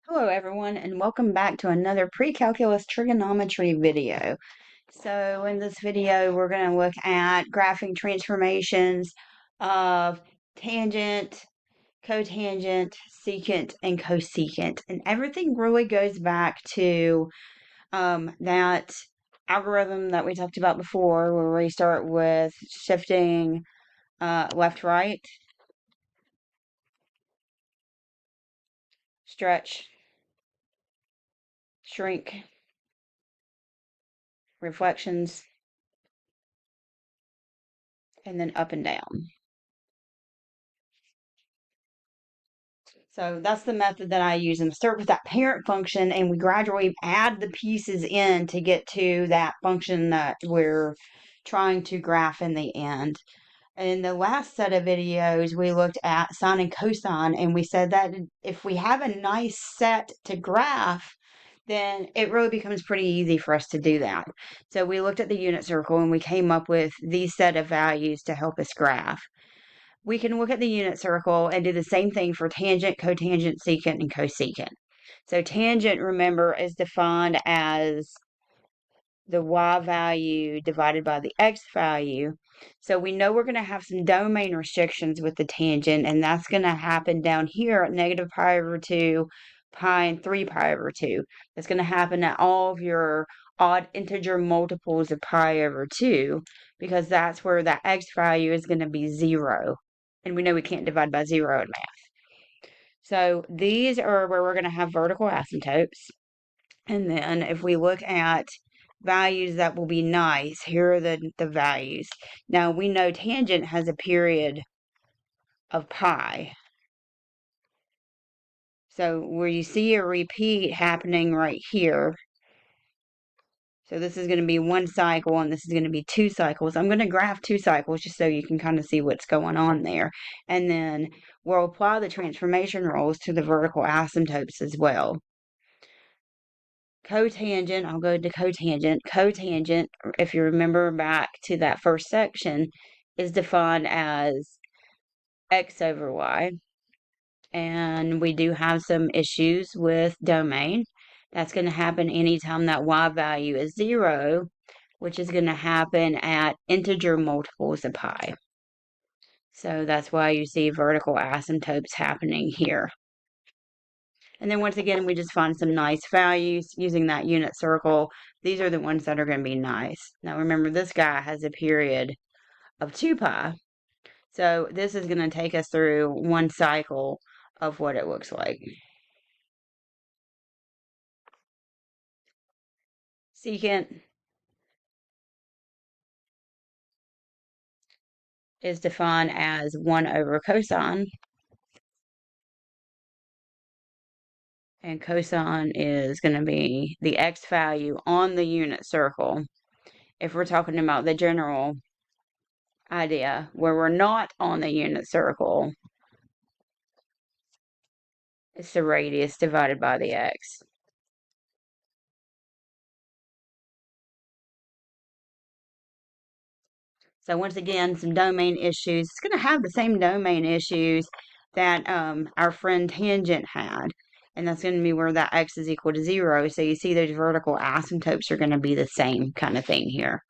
Hello everyone and welcome back to another pre-calculus trigonometry video. So in this video we're going to look at graphing transformations of tangent, cotangent, secant, and cosecant. And everything really goes back to that algorithm that we talked about before where we start with shifting left-right, stretch, shrink, reflections, and then up and down. So that's the method that I use. And start with that parent function, and we gradually add the pieces in to get to that function that we're trying to graph in the end. In the last set of videos, we looked at sine and cosine, and we said that if we have a nice set to graph, then it really becomes pretty easy for us to do that. So we looked at the unit circle and we came up with these set of values to help us graph. We can look at the unit circle and do the same thing for tangent, cotangent, secant, and cosecant. So tangent, remember, is defined as the y value divided by the x value. So we know we're going to have some domain restrictions with the tangent, and that's going to happen down here at negative pi over 2, pi and 3 pi over 2. That's going to happen at all of your odd integer multiples of pi over 2, because that's where that x value is going to be 0. And we know we can't divide by 0 in math. So these are where we're going to have vertical asymptotes. And then if we look at values that will be nice, here are the values. Now we know tangent has a period of pi. So where you see a repeat happening right here, so this is going to be one cycle and this is going to be 2 cycles. I'm going to graph 2 cycles just so you can kind of see what's going on there. And then we'll apply the transformation rules to the vertical asymptotes as well. Cotangent, I'll go to cotangent. Cotangent, if you remember back to that first section, is defined as x over y. And we do have some issues with domain. That's going to happen anytime that y value is 0, which is going to happen at integer multiples of pi. So that's why you see vertical asymptotes happening here. And then once again, we just find some nice values using that unit circle. These are the ones that are going to be nice. Now remember, this guy has a period of 2 pi. So this is going to take us through one cycle of what it looks like. Secant is defined as 1 over cosine. And cosine is going to be the x value on the unit circle. If we're talking about the general idea where we're not on the unit circle, it's the radius divided by the x. So once again, some domain issues. It's going to have the same domain issues that our friend tangent had. And that's going to be where that x is equal to 0. So you see those vertical asymptotes are going to be the same kind of thing here.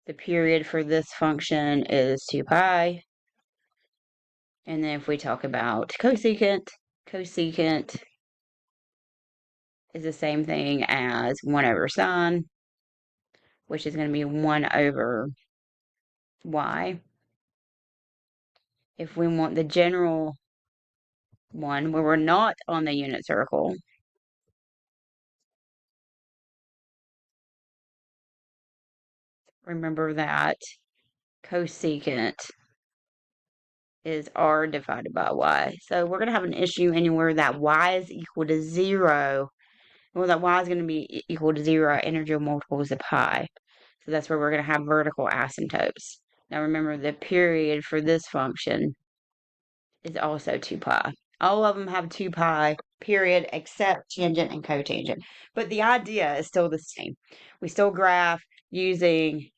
The period for this function is 2 pi. And then if we talk about cosecant, cosecant is the same thing as 1 over sine, which is going to be 1 over y. If we want the general one where we're not on the unit circle, remember that cosecant is r divided by y. So we're going to have an issue anywhere that y is equal to 0. Well, that y is going to be equal to 0 at integer multiples of pi. So that's where we're going to have vertical asymptotes. Now remember, the period for this function is also 2 pi. All of them have 2 pi, period, except tangent and cotangent. But the idea is still the same. We still graph using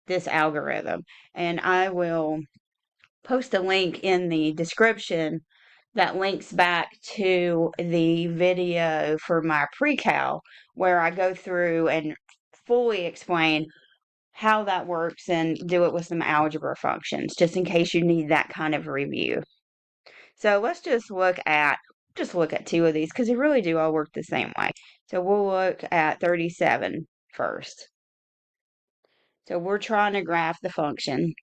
this algorithm. And I will post a link in the description that links back to the video for my pre-cal where I go through and fully explain how that works and do it with some algebra functions, just in case you need that kind of review. So let's just look at two of these because they really do all work the same way. So we'll look at 37 first. So we're trying to graph the function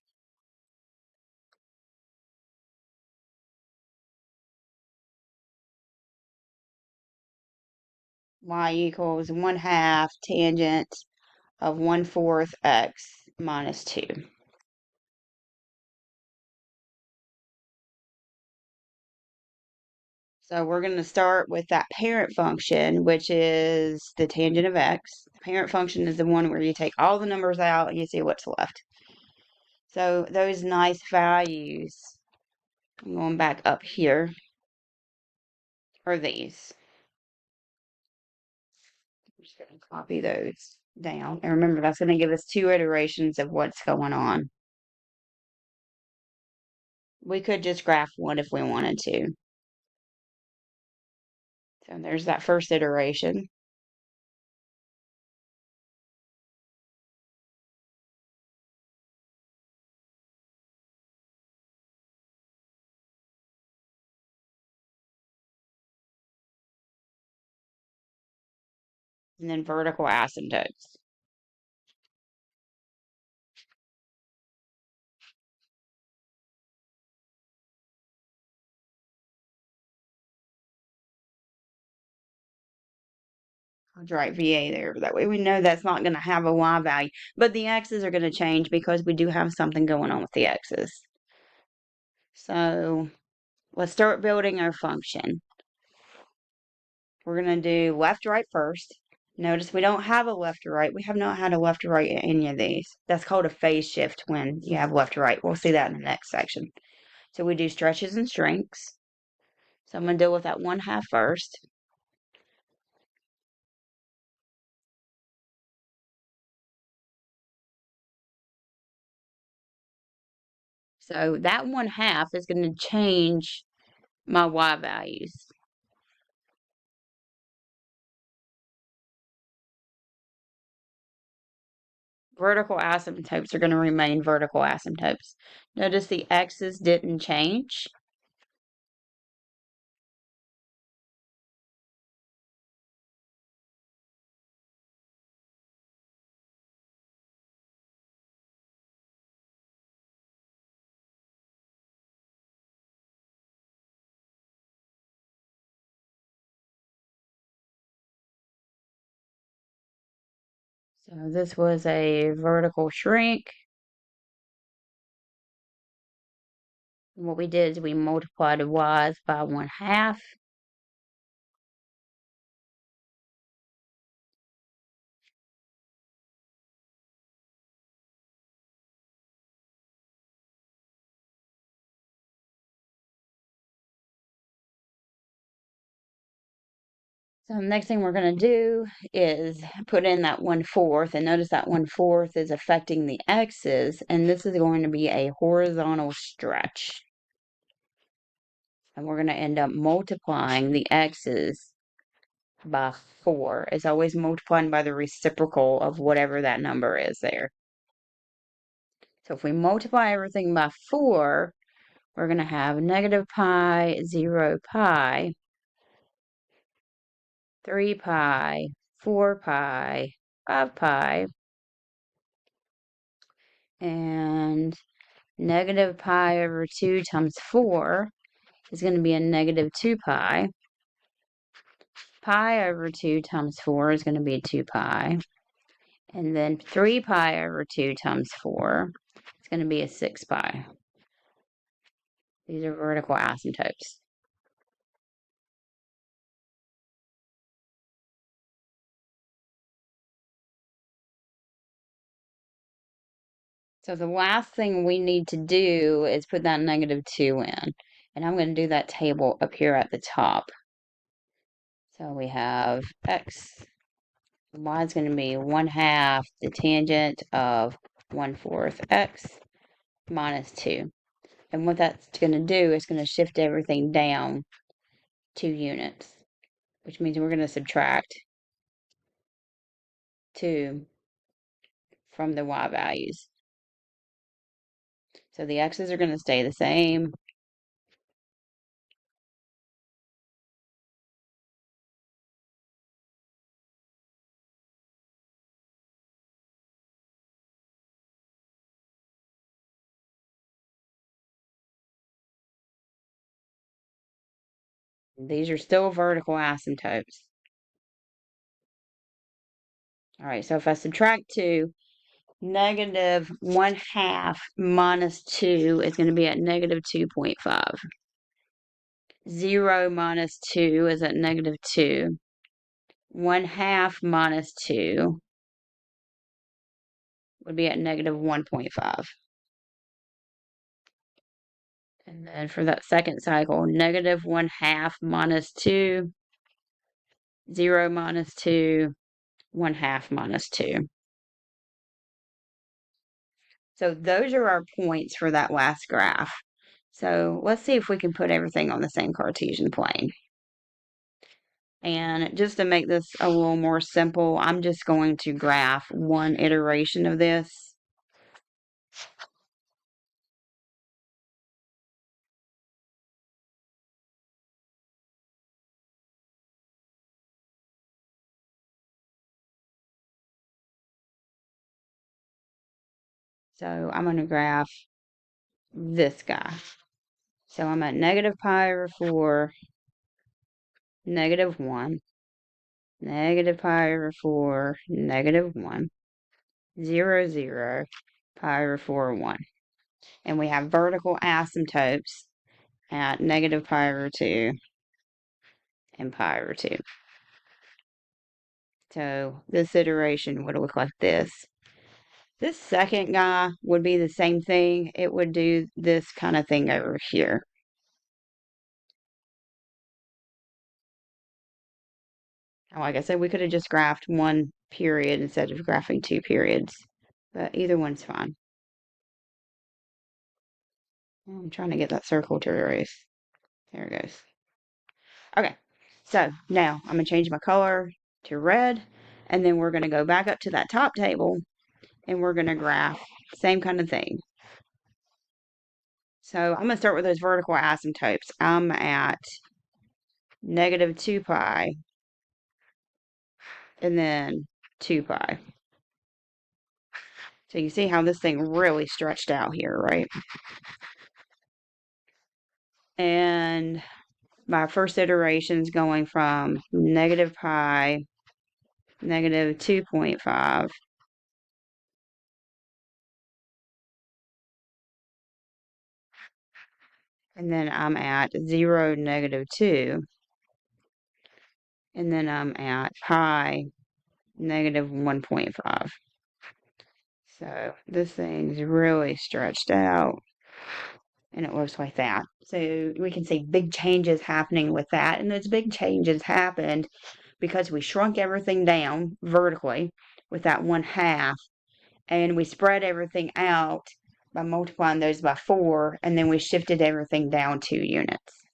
y equals 1/2 tangent of 1/4 x minus 2. So we're going to start with that parent function, which is the tangent of x. The parent function is the one where you take all the numbers out and you see what's left. So those nice values, I'm going back up here, are these. I'm just going to copy those down. And remember, that's going to give us 2 iterations of what's going on. We could just graph one if we wanted to. So there's that first iteration. And then vertical asymptotes. I'll write VA there. That way we know that's not going to have a Y value. But the X's are going to change because we do have something going on with the X's. So let's start building our function. We're going to do left, right first. Notice we don't have a left to right. We have not had a left to right in any of these. That's called a phase shift when you have left to right. We'll see that in the next section. So we do stretches and shrinks. So I'm going to deal with that 1/2 first. So that 1/2 is going to change my Y values. Vertical asymptotes are going to remain vertical asymptotes. Notice the X's didn't change. So this was a vertical shrink. And what we did is we multiplied the Y's by 1/2. So the next thing we're going to do is put in that 1/4, and notice that 1/4 is affecting the X's, and this is going to be a horizontal stretch. And we're going to end up multiplying the X's by 4. It's always multiplying by the reciprocal of whatever that number is there. So if we multiply everything by 4, we're going to have negative pi, 0 pi, 3 pi, 4 pi, 5 pi, and negative pi over 2 times 4 is going to be a negative 2 pi. Pi over 2 times 4 is going to be 2 pi. And then 3 pi over 2 times 4 is going to be a 6 pi. These are vertical asymptotes. So the last thing we need to do is put that negative 2 in. And I'm going to do that table up here at the top. So we have x, y is going to be 1/2 the tangent of 1/4 x minus 2. And what that's going to do is going to shift everything down 2 units, which means we're going to subtract 2 from the y values. So the x's are going to stay the same. These are still vertical asymptotes. All right, so if I subtract 2, negative 1/2 minus 2 is going to be at negative 2.5. 0 minus 2 is at negative 2. 1/2 minus 2 would be at negative 1.5. And then for that second cycle, negative 1/2 minus 2, 0 minus 2, 1/2 minus 2. So those are our points for that last graph. So let's see if we can put everything on the same Cartesian plane. And just to make this a little more simple, I'm just going to graph one iteration of this. So I'm going to graph this guy. So I'm at negative pi over 4, negative 1, negative pi over 4, negative 1, 0, 0, pi over 4, 1. And we have vertical asymptotes at negative pi over 2 and pi over 2. So this iteration would look like this. This second guy would be the same thing. It would do this kind of thing over here. Like I said, we could have just graphed one period instead of graphing 2 periods, but either one's fine. I'm trying to get that circle to erase. There it goes. Okay, so now I'm going to change my color to red, and then we're going to go back up to that top table, and we're going to graph same kind of thing. So I'm going to start with those vertical asymptotes. I'm at negative 2 pi, and then 2 pi. So you see how this thing really stretched out here, right? And my first iteration is going from negative pi, negative 2.5, and then I'm at 0, negative 2, and then I'm at pi, negative 1.5. So this thing's really stretched out, and it looks like that. So we can see big changes happening with that, and those big changes happened because we shrunk everything down vertically with that 1/2, and we spread everything out by multiplying those by 4, and then we shifted everything down 2 units.